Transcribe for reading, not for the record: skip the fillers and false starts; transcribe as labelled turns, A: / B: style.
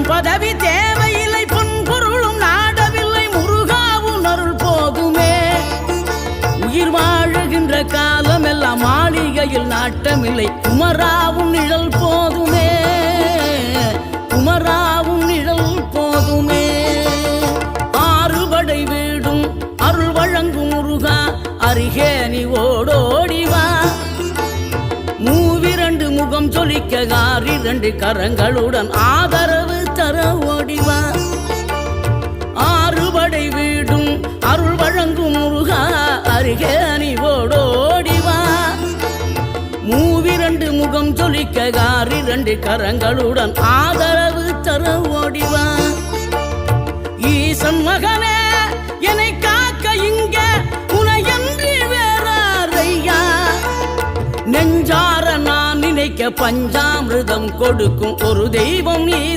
A: பணம் பதவி தேவையில்லை, பொன் பொருளும் நாடவில்லை, முருகாவும் அருள் போதுமே. உயிர் வாழுகின்ற காலம் எல்லாம் மாளிகையில் நாட்டமில்லை, குமராவும் நிழல் போதுமே, குமராவும் நிழல் போதுமே. ஆறுபடை வீடும் அருள் வழங்கும் முருகா, அருகே நீ ஓடோடிவா. மூவிரண்டு முகம் சொலிக்க ஆறிரண்டு கரங்களுடன் ஆதரவு தர ஓடிவா. ஆறுபடை வீடும் அருள் வழங்கும் முருகா, அருகே நீ ஓடோடிவா. மூவிரண்டு முகம் சொலிக்க ஆறிரண்டு கரங்களுடன் ஆதரவு தர ஓடிவா. ஈசன் மகனே என்னை காக்க இங்க உனையன்றி வேறாரையா. நெஞ்சார நான் நினைக்க பஞ்சாமிர்தம் கொடுக்கும் ஒரு தெய்வம் நீதான்.